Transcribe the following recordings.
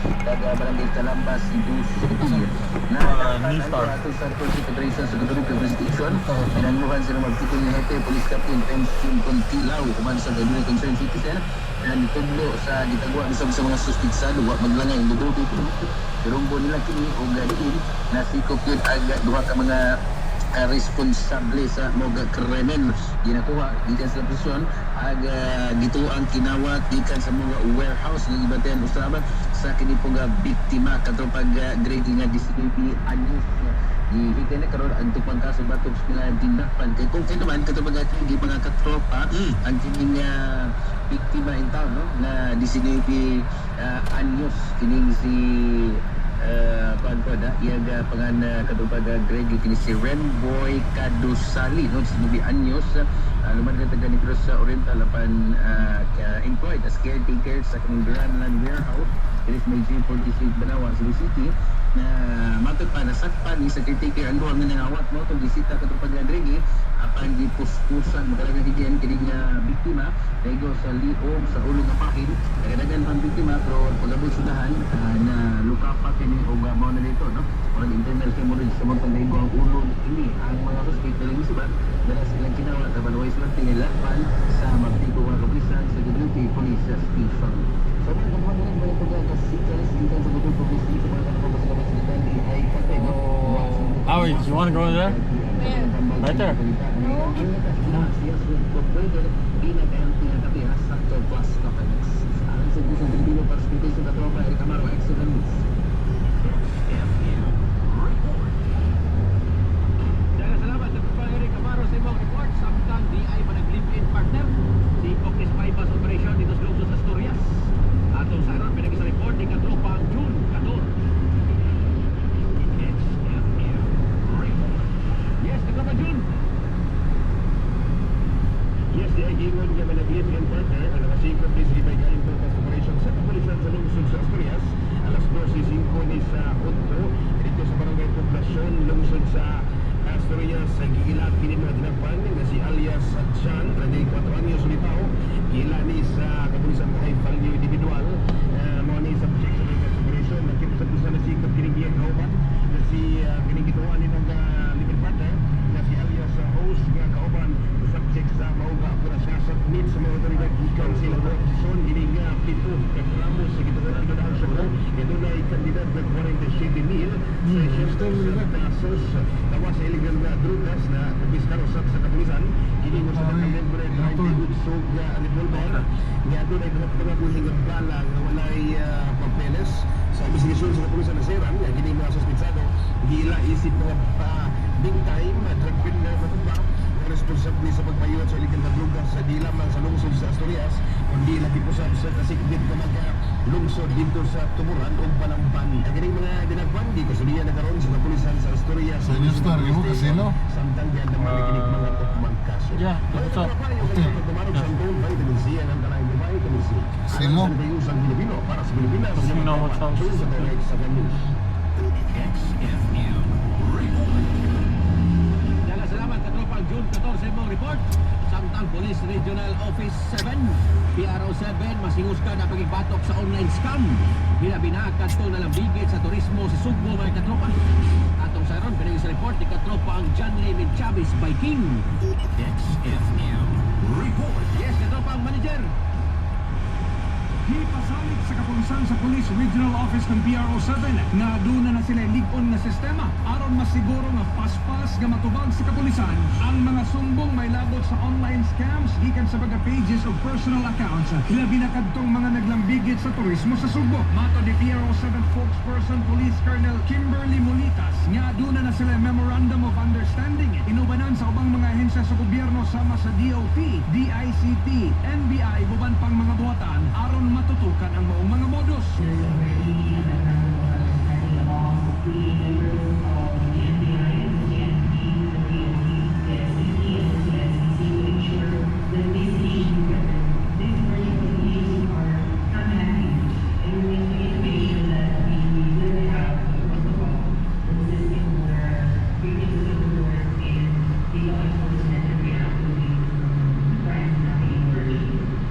Daga Barangay Calambas, Cebu City. Na ato sa Consideration sa Gudurug Police Station, pinanguhan sila magtipon ni Hepe, Police Captain Pension Contilaw, kuman sa Gudurug Concerned Citizen, na nitudlo sa gitagwa sa mga suspitsado, wag maglangay ang Gudurug. Pirunggo nila kini o gadiin, nasikop yun agad duha ka mga responsable sa mga krimen ginakuha gikan sa prisyon aga gituang kinawat gikan sa mga warehouse ng ibaten usaba sa kini pong biktima kadto pag grade nga DCP anyos gihikan na karon ang tupang kaso batok sila dinakpan kay kung kay naman kadto pag gi mga katropa ang kining biktima in town no na DCP anyos kining si pagpada iaga pangan katupag grade kini si Renboy Kadusali no sa Nubi Anyos luman ka taga Negros sa Oriental apan employed as caretaker sa Grandland Warehouse is may G46 Banawa sa City na matod pa nasakpan ni sa caretaker ang duha nga nangawat mo tong bisita katupag grade apan gipuspusan mo talaga higyan kini nga biktima daygo sa liog sa ulo nga pahin dagdagan pang biktima pero pagabot sudahan na luka pa kini og mao na dito no ang internal hemorrhage sa mga daygo ang ulo ini ang mga hospital ni subat dala silang kinawat apan way sila tinilakpan sa magtiko nga kapulisan sa Duty Police Station. So mga kamuhanan balik ko ka si Charles dito sa Duty Police Station para sa mga kapulisan di ay kape no. Howie, you want to go there? Right there. Yeah, what's up? Sino? Sino what's up? Salamat katropang June 14 mong report. Samtang Police Regional Office 7 PRO 7 masingos ka na pagigbatok sa online scam. Hinabinakad to na lambigit sa turismo sa Sugbo mga katropa. Atong sa ron pinag sa report ni katropa ang John Raymond Chavez Viking. XFM report. Yes, katropa ang manager. Gipasalit sa kapunsan sa Police Regional Office ng PRO 7 na aduna na sila lig-on na sistema aron masiguro nga paspas nga matubag sa kapulisan ang mga sumbong may labot sa online scams gikan sa mga pages of personal accounts labi na kadtong mga naglambigit sa turismo sa Sugbo. Mato ni PRO 7 spokesperson Police Colonel Kimberly Molitas nga aduna na sila memorandum of understanding inubanan sa ubang mga ahensya sa gobyerno sama sa DOT, DICT, NBI buban pang mga buhatan aron matutukan ang maong mga modus.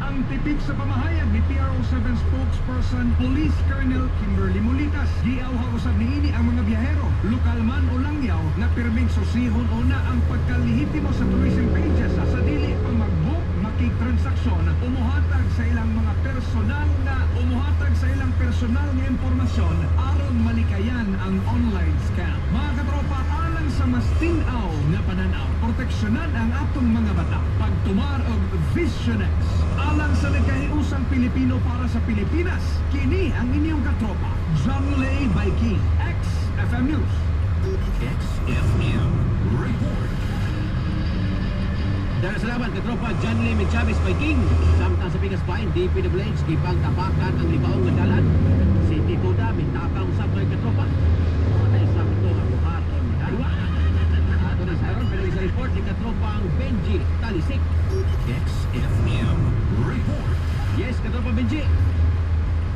Ang tipik sa pamahayag ni ni PRO7 spokesperson Police Colonel Kimberly Molitas. Giawha usab niini ang mga biyahero, lokal man o langyaw, na pirming susihon una ang pagkalihitimo sa tourism pages sa dili pa mag-book, makikitransaksyon, umuhatag sa ilang mga personal nga impormasyon aron malikayan ang online scam. Mga katropa, alang sa mas tinaw nga pananaw, proteksyonan ang atong mga bata. Pagtumar og Visionex, alang sa nagkahiusang Pilipino para sa Pilipinas, kini ang inyong katropa, John Lay Viking, XFM News. XFM Report. Dahil salamat katropa John Lee Chavez Viking. Samtang sa Pikas Bayan, DPWH gipang tapakan ang libaong nga dalan. Si Tito Da bintaka usab kay katropa. Patay sa ito ang buhaton. Ato ni Siron pero isa report ni katropa ang Benji Talisik. XFM Report. Yes, katropa Benji.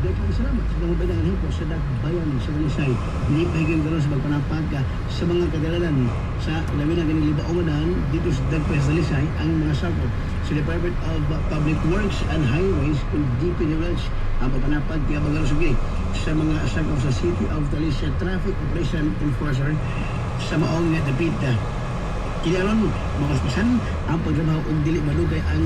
Daghang salamat sa mga bayangan hipos sa Dagbayan sa Malisay. Nipahiging gano'n sa pagpanapag sa mga kadalanan sa labi na ganing libaongan dito sa Dagbayan sa Malisay ang mga sakop sa Department of Public Works and Highways kung DPWH ang pagpanapag kaya magalusugi sa mga sakop sa City of Talisay Traffic Operation Enforcer sa maong nga dapita. Kinaron, makaspasan ang pagtrabaho og dili malugay ang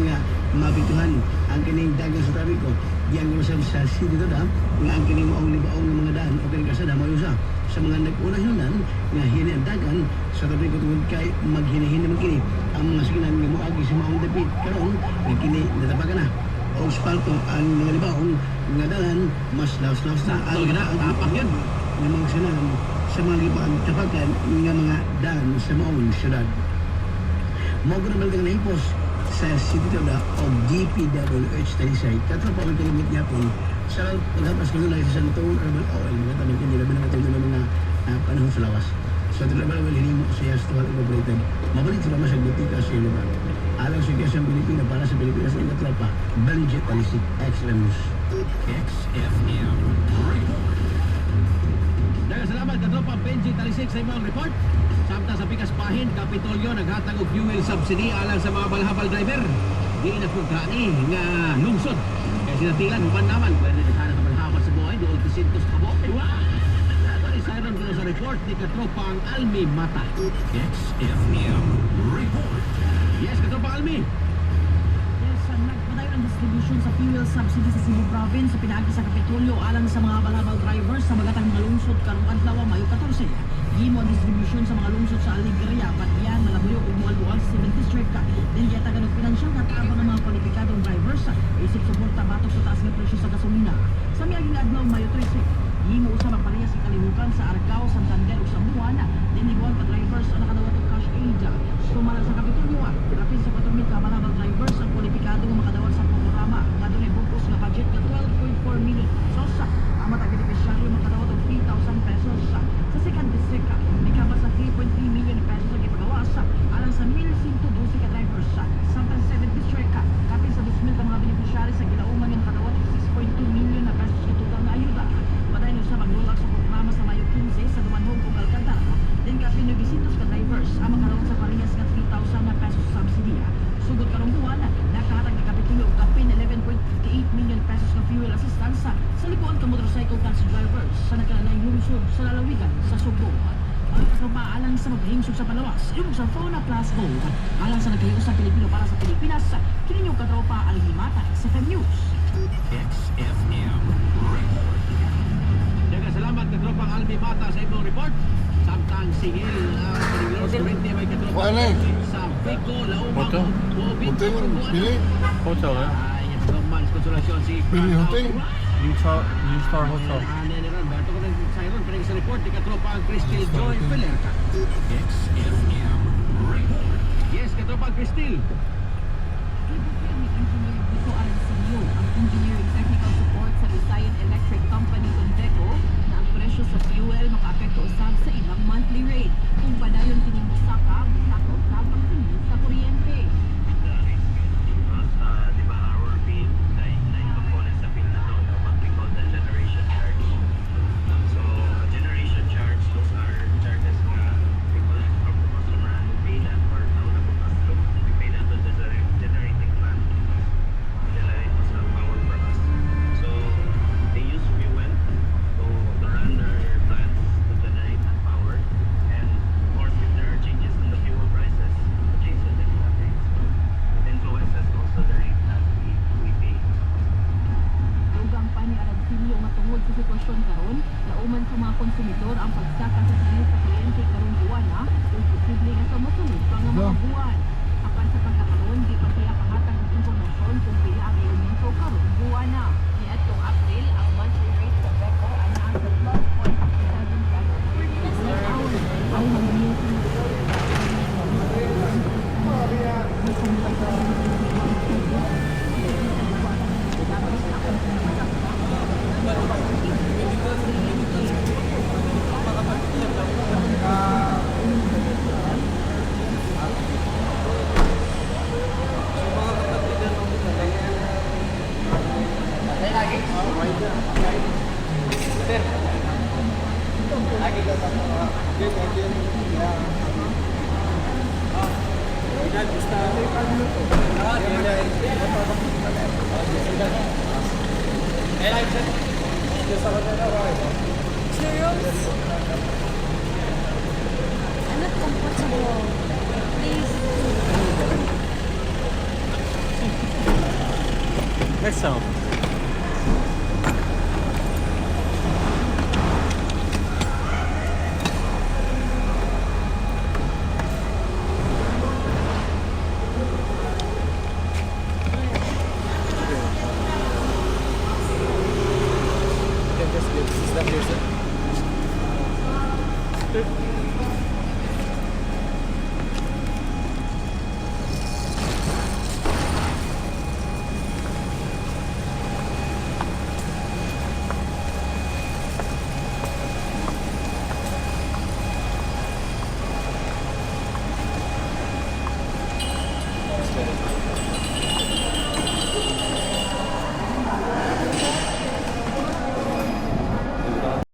mapituhan ang kining dagan sa trapiko. Yang usab sa City Tada nga ang kining maong libaong ng mga daan o kining kasada mayusa sa mga nag-una hinunan nga hiniandagan sa trapiko tungod kay maghinahin naman kini ang mga siginan nga moagi sa maong dapit karon kini natapakan na o spalto ang mga libaong nga dalan mas laos-laos na ang tapak yun. ng mga sinan sa mga libaong tapakan nga mga daan sa maong syudad. Mao gud ang mga hipos sa City Tada o DPWH Talisay. Katropa ang kalimit niya po sa paghapas ko nila sa Santoon Herbal Oil. Mga tabi ko nila binangatay ng mga panahon sa lawas. So ito naman ang hinimo sa Yastuhal Incorporated. Mabalik sila masag butika sa lugar. Alang sa Quezon Pilipina para sa Pilipinas sa katropa. Benji Talisik, XFM News. XFM Report. Daghang salamat katropa Benji Talisik sa imong report. Samtang sa Pikas Bahin, Kapitolyo naghatag og fuel subsidy alang sa mga balhabal driver. Di na po gani nga lungsod. Kaya sinatilan human naman pwede na sana sa balhabal sa buhay doon 200 kabo. Ato ni Siron ko sa report ni katropang Almi Mata. XFM Report. Yes, katropang Almi. Yes, nagpadayon ang distribution sa fuel subsidy sa Cebu Province sa pinaagi sa Kapitolyo alang sa mga balabal drivers sa magatang mga lungsod karong adlaw Mayo 14. Gimo ang distribution sa mga lungsod sa Alegria, Batian, Malabuyo ug Bual-Bual sa 7th District. Din yatagan og pinansyal katabang ng mga kwalipikadong drivers isip suporta batok sa taas nga presyo sa gasolina. Sa miaging adlaw Mayo 13, gimo usab ang parehas sa kalihukan sa Argao, Santander ug Zamboanga. Din igual pa drivers ang nakadawat og cash aid. Sumalang sa Kapitolyo, kapin sa 4,000 ka balabal drivers ang kwalipikado nga makadawat sa programa nga dunay bugos nga budget nga 12.4 million pesos. Ang matag beneficiaryo makadawat og 3,000 pesos. Sa 2nd District, may kabas sa 3.3 million pesos ang ipagawas alang sa 1,112 ka drivers. Samtang 7th District, kapin sa 2,000 ka mga beneficiary sa gilaungan yung nakadawat og 6.2 million na pesos sa tugang na ayuda. Padayon sa maglulak sa programa sa Mayo 15 sa Dumanhong ug Alcantara. Din kapin ng 200 ka drivers ang makadawat sa parehas nga 3,000 na pesos subsidy. Sugod karong buwan, nakahatag ng Kapitolyo og kapin 11.58 million pesos na fuel assistance sa likuan ka motorcycle taxi drivers sa nagkalanay lungsod sa lalawigan sa Subo. Ang kapaalang sa maghingsog sa palawas, yung sa Fauna Plus Gold, alang sa nagkalius sa Pilipino para sa Pilipinas, kininyong katropa Alhimata sa FM News. XFM Report. Daghang salamat katropang Almi Mata sa imong report. Samtang sigil Panilos Corrente may katropa Wala eh. sa Pico, Laumang, Hotel? Buobit, Hotel, pili. Hotel, eh? Ay, yung Roman, konsolasyon si Pili hotel. New Star Hotel. Bato ko ng Siron, pero sa report, di katropa ang Crystal Joy Pelerca. XFM Report. Yes, katropa ang Crystal. Engineer Vito Arancillo, ang engineering technical support sa Visayan Electric Company Condeco, na ang presyo sa fuel makaapekto usab sa ilang monthly rate. Kung padayon kining mosaka, sakop tabang kini sa kuryente. Di ba our bill, nine components sa bill na to, what we call the generation charge. So, generation charge, those are charges na we collect from the customer and we pay that or nauna po customer. We pay that to the generating plant. Nila ito sa power for us. I'm not comfortable. Please. Next time.